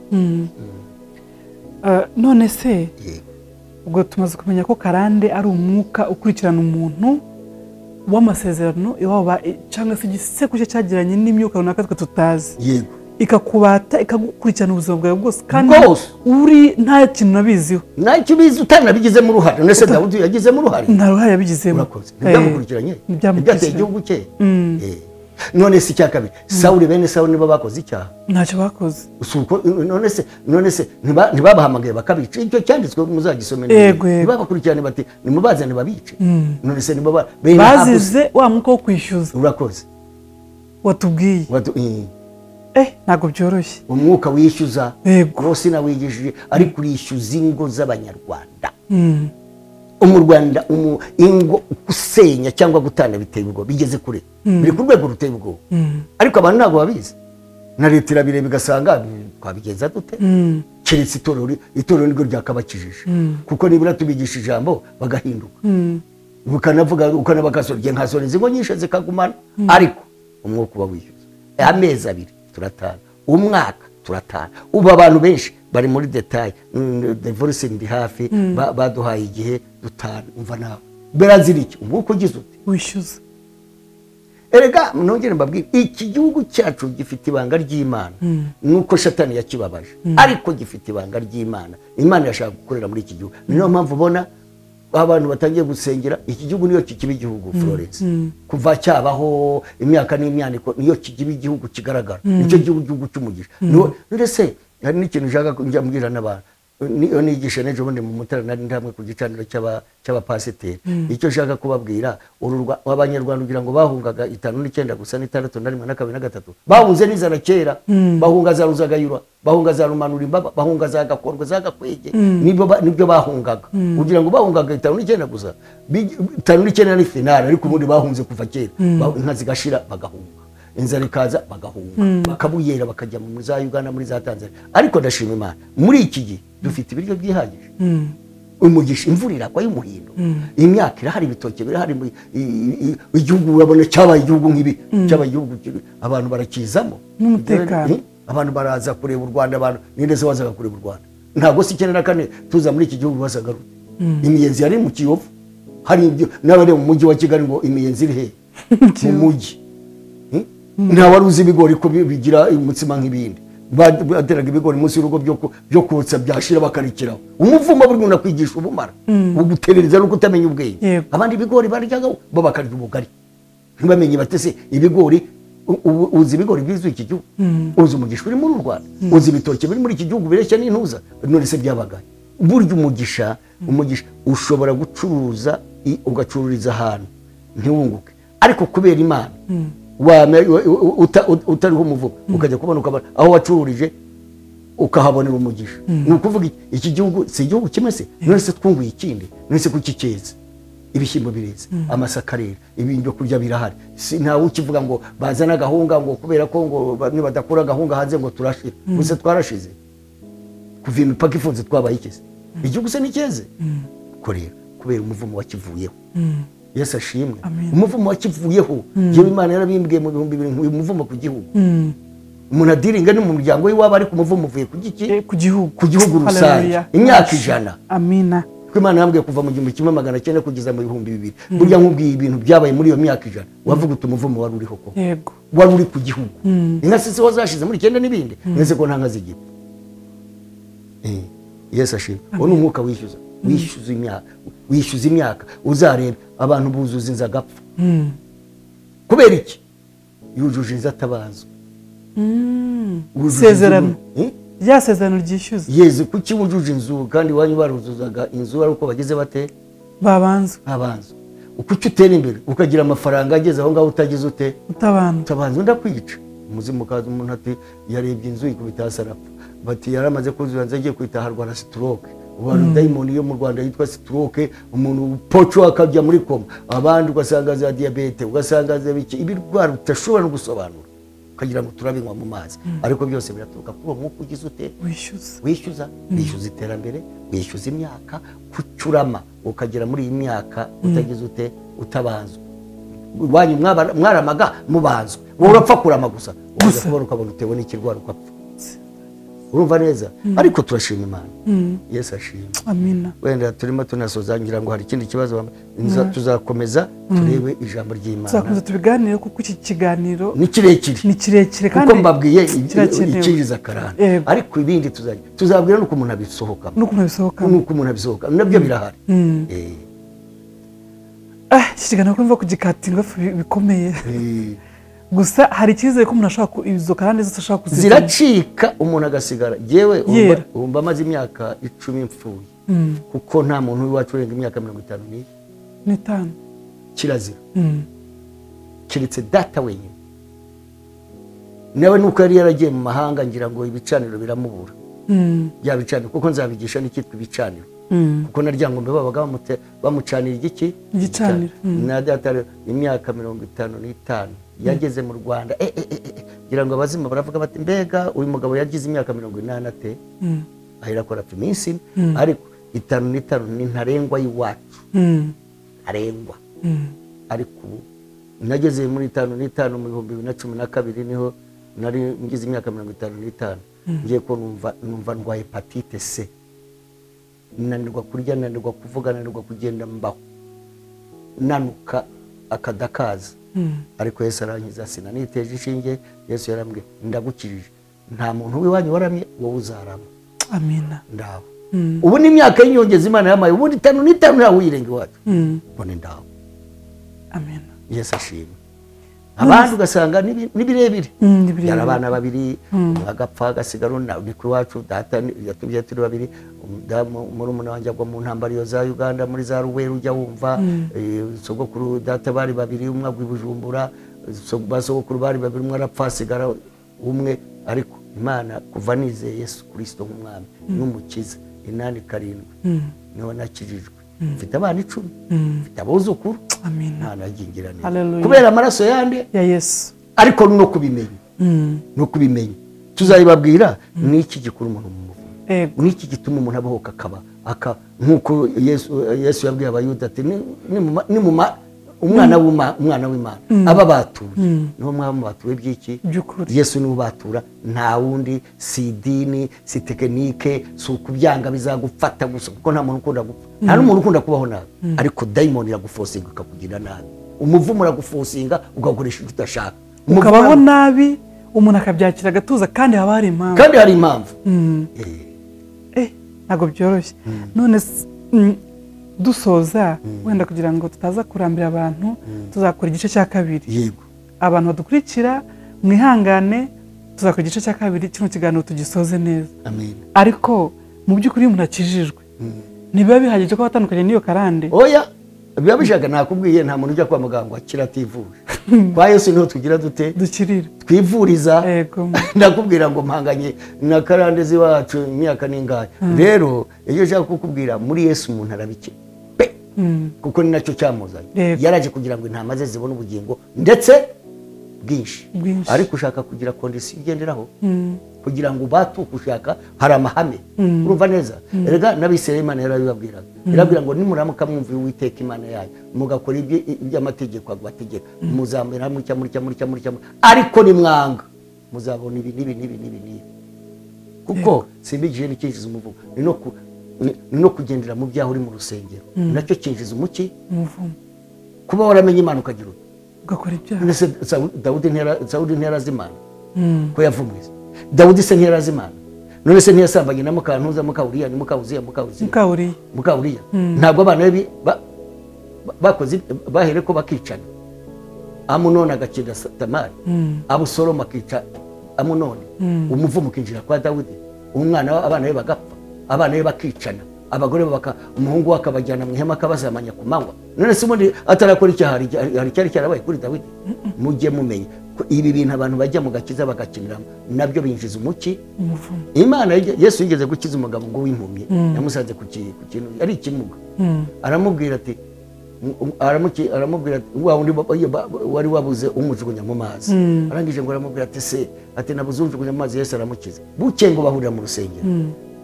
None se ubwo tumaze kumenya ko karande ari umwuka ukurikirana umuntu w'amasezerano iwabo cyangwa se igiseko cye cyagiranye n'imyuka runaka twe tutazi. Yego. Ikakubaata ikagukurikirana ubuzima bwawe bwose kandi uri nta kintu nabiziho. Nta kibizi utanabigizemo uruhare. Nese Dawudi yagizemo uruhare? Nta ruhare yabigizemo. Byamukurikiranye. Byateye igihugu cye. None se cyakabiri Sawuli, bene Sawuli nibo bakoze icyaha? Ntacyo bakoze. None se ntibabahamagaye bakabica? Icyo cyanditswe muzagisomera. Ntibabakurikirane bati nimubazane babice. None se nibo bazize wa mwuka wo kwishyuza. Urakoze watubwiye. Ntabwo byoroshye. Umwuka wishyuza rwose nawigishije, ariko urishyuza ingo z'Abanyarwanda. Mu Rwanda ingo gusenya cyangwa gutana biteye ubwo bigeze kure, biri ku rwego ruteye ubwo. Ariko abantu ntabwo babizi. Na leta irabireba bigasanga twabigenza dute? Keretse itorero nirwo ryakabakijije, kuko nibura tubigisha ijambo bagahinduka. Ukanavuga ukanabakasorye nkasoreza ingo nyinshi zikagumana. Ariko umwuka uba wishyuza. Amezi 2 turatana, umwaka turatana. Ubu abantu benshi bari muri detail, divorce ndi hafi, baduhaye igihe dutana. Umva nawe berazira iki? Umwuka ugize ute? Wishyuza. Erega nongere mbabwire, iki gihugu cyacu gifite ibanga ry'Imana. Nuko Satani yakibabaje, ariko gifite ibanga ry'Imana. Imana yashaka gukorera muri iki gihugu. Niyo mpamvu ubona abantu batangiye gusengera iki gihugu, niyo kikiba igihugu Florence. Kuva cyabaho imyaka n'imyaniko, niyo kikiba igihugu kigaragara. Nicyo gihugu cy'umugisha. None se hari n'ikintu nshaka njya mbwira n'abantu niyo nigisha n'ejo bundi mu Mutara nari ndamwe ku gicaniro cy'abapasiteri icyo nshaka kubabwira abanyarwanda kugira ngo bahungaga 59 gusa n'6 na 1 na 2 na 3 bahunze n'izana kera bahunga za Ruzagayura bahunga za Rumanura imbaba bahunga za Gakorwa za Gakwege nibyo bahungaga kugira ngo bahungaga 59 gusa 59 ni finale ariko ubundi bahunze kuva kera inka zigashira bagahunga inzara ikaza bagahunga bakabuyera bakajya mu za Uganda muri za Tanzania ariko ndashima Imana muri iki gihe dufite ibiryo byihagije umugisha imvura iragwa y'umuhindo imyaka irahari ibitoke birahari igihugu urabona cyabaye igihugu nk'ibi cyabaye igihugu abantu barakizamo n'umutekano abantu baraza kureba u Rwanda abantu nindeze wazaga kureba u Rwanda ntabwo si 94 tuza muri iki gihugu basagaruye imiyenzi yari mu Kiyovu hari ibyo n'abari mu mujyi wa Kigali ngo imiyenzi iri he mu mujyi nta waruzi ibigori ko bigira umutsima nk'ibindi bateraga ibigori munsi y'urugo byo kotsa byashira bakarikiraho umuvumo buri muntu akwigisha ubumara uguterereza no kutamenya ubwenge abandi ibigori baryaga bo bakarya ubugari ntibamenye batese ibigori uzi ibigori bizwi iki gihugu uzi umugisha uri muri Rwanda uzi ibitoke biri muri iki gihugu bireshya n'intuza none se byabagaye burya umugisha ushobora gucuruza ugacururiza ahantu ntiwunguke ariko kubera Imana utariho umuvumo ukajya kubona aho wacururije ukahabonera umugisha ni ukuvuga iki gihugu si igihugu kimwe se none se twunguye ikindi none se kuki cyeze ibishyimbo bireze amasaka rero ibindi byo kurya birahari ntawe ukivuga ngo bazana gahunga ngo kubera ko ngo bamwe badakura gahunga hanze ngo turashira gusa twarashize kuva imipaka ifunze twabaye ikese igihugu se nikeze ko rero kubera umuvumo wakivuyeho Yesu ashimwe umuvumo wakivuyeho yewe Imana yarabimbwiye mu 2000 uyu muvumo ku gihugu umuntu adiringa ni mu muryango w'iwabo ariko umuvumo uvuye ku giki ku gihugu rusange imyaka 100 amina ko Imana yambwiye kuva mu 1900 kugeza mu 2000 burya nkubwiye ibintu byabaye muri iyo myaka 100 wavuga utumuvumo wari uriho ko yego wari uri ku gihugu inka sisi wazashize muri 9 n'ibindi neze ko ntanka zigita Yesu ashimwe ono umwuka wishyuza imyaka uzareba abantu buzuza inza gapfa kubera iki yujuje inza tabazo sezerano ya sezerano ryishyuza yeze kuki wujuje inzu kandi wanyu baruzuzaga inzu ari uko bageze bate babanza ukuki utera imbere ukagira amafaranga ageze aho ngaho utagize ute utabanza ndakwica umuzimu kaza umuntu ati yarebye inzu ikubita hasi arapfa bati yaramaze kuzura nze agiye kwitaharwa na stroke ubantu daimoni yo mu Rwanda yitwa stroke umuntu pocho akajya muri koma abandi ugasanga za diabete ugasanga za biki ibirwara utashobora gusobanura ukagira ngo turabinywa mu mazi ariko byose biraturuka kuri uwo mwuka ugize ute wishyuza iterambere wishyuza imyaka kucurama ukagera muri iyi myaka utagize ute utabanzwe wanyu mwaramaga mubanzwe wowe urapfa kurama gusa ukabona utewe n'ikirwara ukapfa urumva neza ariko turashima Imana Yesu ashimwe amina wenda turimo tunasoza ngira ngo hari ikindi kibazo tuzakomeza turebe ijambo ry'Imana tuzakomeza tubiganire kuko iki kiganiro ni kirekire kandi kuko mbabwiye ikiriza Karande ariko ibindi tuzabwira nuko umuntu abisohoka nuko umuntu abisohoka nabyo birahari iki kiganiro kumva kugikatinga bikomeye gusa hari icyizere ko umuntu ashaka izo Karande zose ashaka kuzita ziracika umuntu agasigara yewe umba amaze imyaka 10 mfuye kuko nta muntu w'iwacu urenga imyaka 55 kirazira kiretse data wenyine nawe nuko yari yaragiye mu mahanga ngira ngo ibicaniro biramubura bya bicaniro kuko nzabigisha n'ikitwa ibicaniro kuko naryangombe babaga bamucanira igicaniro na data imyaka 55 yageze mu Rwanda ngira ngo abazima baravuga bati mbega uyu mugabo yagize imyaka 80 ate ahera akora iminsi ariko 5 ni ntarengwa y'iwacu arengwa ariko nageze muri 5 mu 2012 niho nari ngize imyaka 55 ngiye ko numva ndwaye hepatite C nanirwa kurya nanirwa kuvuga nanirwa kugenda mbaho nanuka akadakaza ariko Yesu arankiza sinaniteje ishinge Yesu yarambwiye ndagukirije nta muntu w'iwanyu waramye wowe uzarama amina ndaho ubu ni imyaka y'inyongeza Imana yamaye ubundi 5 ntawe uyirenge wacu mbone ndaho amina Yesu ashimwe abandi ugasanga ni birebire yari abana babiri agapfa agasigara ni kuri wacu data yatubye turi babiri muri umuntu wanjye agwa mu ntambara yo za Uganda muri za Ruweru ujya wumva sogokuru data bari babiri umwe agwa i Bujumbura basogokuru bari babiri umwe arapfa asigara umwe ariko Imana kuva nizeye Yesu Kristo nk'umwami n'umukiza 8-7 niho nakijijwe mfite abana 10 mfite abuzukuru amina nagingirane kubera amaraso yande ya Yesu ariko no kubimenya tuzayibabwira niki gikuru umuntu mu muvumo niki gituma umuntu abahoka akaba nkuko Yesu yabwiye abayuda ati ni mu umwana w'Imana aba batuye niho mwaba batuye byiki Yesu ni ubatura nta wundi si idini si tekinike si ukubyanga bizagufata gusa kuko nta muntu ukunda gupfa nta n'umuntu ukunda kubaho nabi ariko daimon iragufosinga ukakugira nabi umuvumo uragufosinga ugakoresha ibyo udashaka ukabaho nabi umuntu akabyakira agatuza kandi haba hari impamvu ntabwo byoroshye none dusoza wenda kugira ngo tutaza kurambira abantu tuzakora igice cya kabiri yego abantu badukurikira mwihangane tuzakora igice cya kabiri kino kiganiro tugisoze neza amen ariko mu by'ukuri umuntu akijijwe niba bihagije ko batandukanye n'iyo karande oya biba bishaka nakubwiye nta muntu ujya kwa muganga akira ativuje kwa Yesu niho tugira dute dukirira twivuriza ndakubwira ngo mpanganye na karande ziwacu imyaka ningahe rero iyo ushaka kukubwira muri Yesu umuntu arabike kuko ni nacyo cyamuzanye yaraje kugira ngo intama ze zibone ubugingo ndetse bwinshi ariko ushaka kugira kondisiyo ugenderaho kugira ngo ubatuke ushaka hari amahame urumva neza erega n'abisirayeli Imana yarabibabwiraga irabwira ngo nimuramuka mwumva Uwiteka Imana yayo mugakora iby'amategeko abategeka muzamera mutya ariko nimwanga muzabona ibi kuko simbigije n'ikinjiza umuvugo no kugendera mu byaho uri mu rusengero nacyo kinjiza umuki kuba waramenye Imana ukagira ugakora ibyaha Dawudi ntiyarazimana ko yavumwe Dawudi se ntiyarazimana none se ntiyasambanye na Mukantuza Mukawuriya ni Mukawuriya ntabwo abana be bakoze bahere ko bakicana Amunoni agakira Tamari Abusalomu akica Amunoni umuvumo ukinjira kwa Dawudi umwana abana be bagapfa abana be bakicana abagore umuhungu akabajyana mu ihema akabazamanya ku manywa none se ubundi atarakora icyaha hari cyari cyarabaye kuri Dawidi mujye mumenye ibi bintu abantu bajya mu gakiza bagakiniramo nabyo binjiza umuki Imana Yesu yigeze gukiza umugabo ngo w'impumyi yamusanze ku kintu ari ikimuga aramubwira ati wa undi wari wabuze umujugunya mu mazi arangije ngo aramubwira ati se ati nabuze umujugunya mu mazi Yesu aramukiza buke ngo bahurira mu rusengero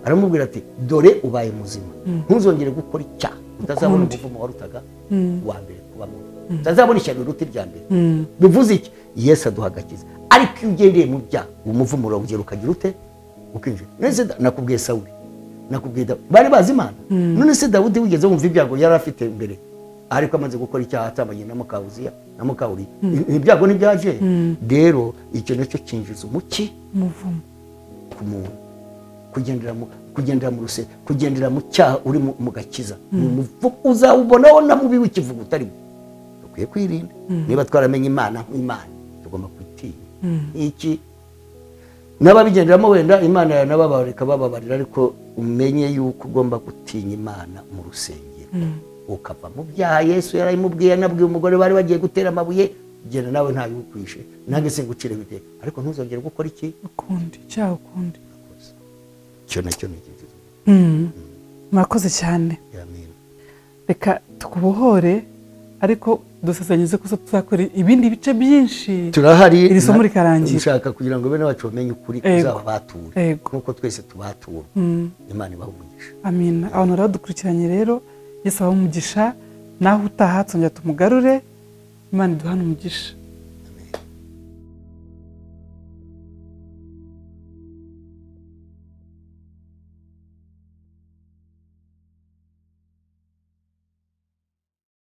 aramubwira ati dore ubaye muzima ntuzongere gukora icyaha utazabona umuvumo warutaga wa mbere kubamo utazabona ishyano ruti rya mbere bivuze iki Yesu aduhagakiza ariko iyo ugendeye mu byaha umuvumo urongera ukagira ute ukinjira nese nakubwiye Sawuli nakubwiye bari bazi Imana none se Dawudi wigeze wumva ibyago yari afite mbere ariko amaze gukora icyaha atamanye na Mukawuriya ibyago ntibyaje rero icyo nacyo kinjiza umuki umuvumo ku muntu kugendera mu ruse kugendera mu cyaha uri mu gakiza uzawubonaho na mubi w'ikivugo utari dukwiye kwirinda niba twaramenye Imana nk'Imana tugomba kwitinya iki n'ababigenderamo wenda Imana yanababareka bababarira ariko umenye yuko ugomba gutinya Imana mu rusengero ukava mu byaha Yesu yarayimubwiye nabwiye umugore bari bagiye gutera amabuye genda nawe ntayukwishe nange singucire bite ariko ntuzongere gukora iki ukundi cyaha ukundi cyo nacyo nikizizo mwakoze cyane reka tukubohore ariko dusazanyije ko tuzakora ibindi bice byinshi turahari iri somo rikarangira ushaka kugira ngo bene wacu bamenye ukuri uzabature nkuko twese tubatura Imana ibahe umugisha amina abantu baradukurikiranye rero Yesu abahe umugisha naho utaha tsongera tumugarure Imana iduhane umugisha